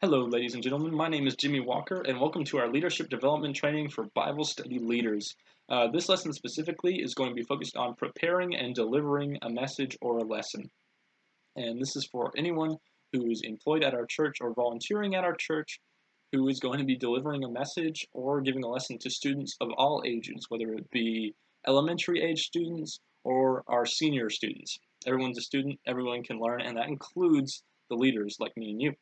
Hello, ladies and gentlemen. My name is Jimmy Walker, and welcome to our Leadership Development Training for Bible Study Leaders. This lesson specifically is going to be focused on preparing and delivering a message or a lesson. And this is for anyone who is employed at our church or volunteering at our church who is going to be delivering a message or giving a lesson to students of all ages, whether it be elementary age students or our senior students. Everyone's a student, everyone can learn, and that includes the leaders like me and you.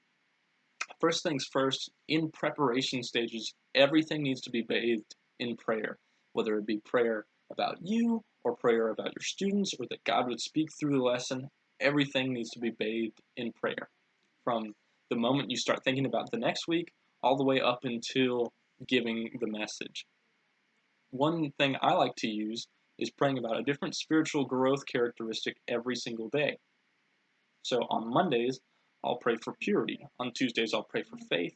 First things first, in preparation stages, everything needs to be bathed in prayer, whether it be prayer about you or prayer about your students or that God would speak through the lesson. Everything needs to be bathed in prayer. From the moment you start thinking about the next week all the way up until giving the message. One thing I like to use is praying about a different spiritual growth characteristic every single day. So on Mondays, I'll pray for purity. On Tuesdays, I'll pray for faith.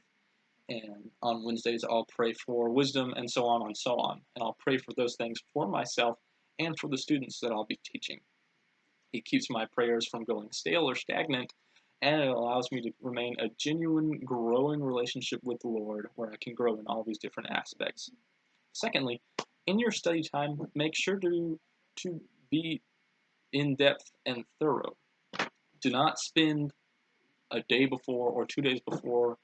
And on Wednesdays, I'll pray for wisdom, and so on and so on. And I'll pray for those things for myself and for the students that I'll be teaching. It keeps my prayers from going stale or stagnant, and it allows me to remain a genuine, growing relationship with the Lord where I can grow in all these different aspects. Secondly, in your study time, make sure to be in-depth and thorough. Do not spend a day before or 2 days before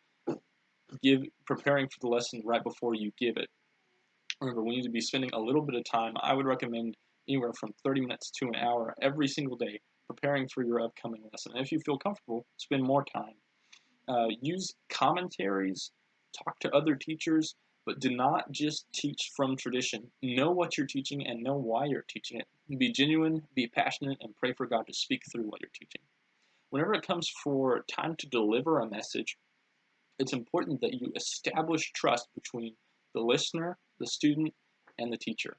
preparing for the lesson right before you give it. Remember, we need to be spending a little bit of time. I would recommend anywhere from 30 minutes to an hour every single day preparing for your upcoming lesson. And if you feel comfortable, spend more time. Use commentaries, talk to other teachers, but do not just teach from tradition. Know what you're teaching and know why you're teaching it. Be genuine, be passionate, and pray for God to speak through what you're teaching. Whenever it comes for time to deliver a message, it's important that you establish trust between the listener, the student, and the teacher.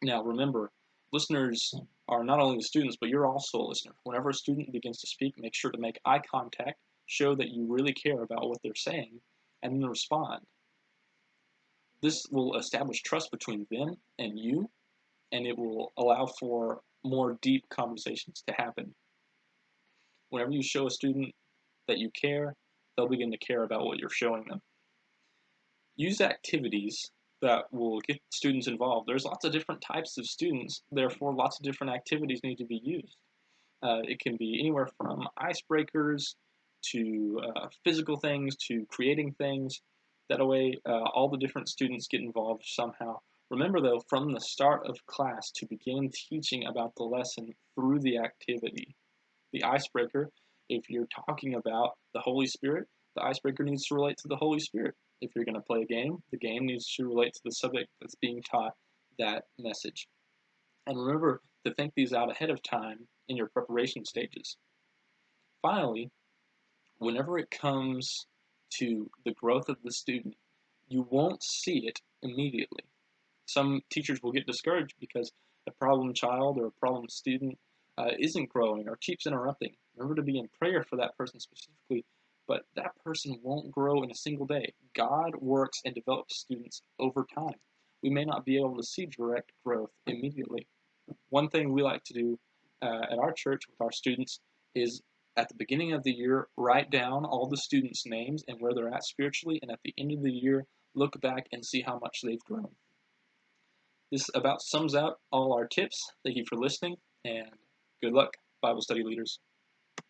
Now, remember, listeners are not only the students, but you're also a listener. Whenever a student begins to speak, make sure to make eye contact, show that you really care about what they're saying, and then respond. This will establish trust between them and you, and it will allow for more deep conversations to happen. Whenever you show a student that you care, they'll begin to care about what you're showing them. Use activities that will get students involved. There's lots of different types of students, therefore lots of different activities need to be used. It can be anywhere from icebreakers to physical things to creating things. That way, all the different students get involved somehow. Remember, though, from the start of class to begin teaching about the lesson through the activity. The icebreaker, if you're talking about the Holy Spirit, the icebreaker needs to relate to the Holy Spirit. If you're going to play a game, the game needs to relate to the subject that's being taught that message. And remember to think these out ahead of time in your preparation stages. Finally, whenever it comes to the growth of the student, you won't see it immediately. Some teachers will get discouraged because a problem child or a problem student isn't growing or keeps interrupting. Remember to be in prayer for that person specifically, but that person won't grow in a single day. God works and develops students over time. We may not be able to see direct growth immediately. One thing we like to do at our church with our students is at the beginning of the year, write down all the students' names and where they're at spiritually, and at the end of the year, look back and see how much they've grown. This about sums out all our tips. Thank you for listening, and good luck, Bible study leaders.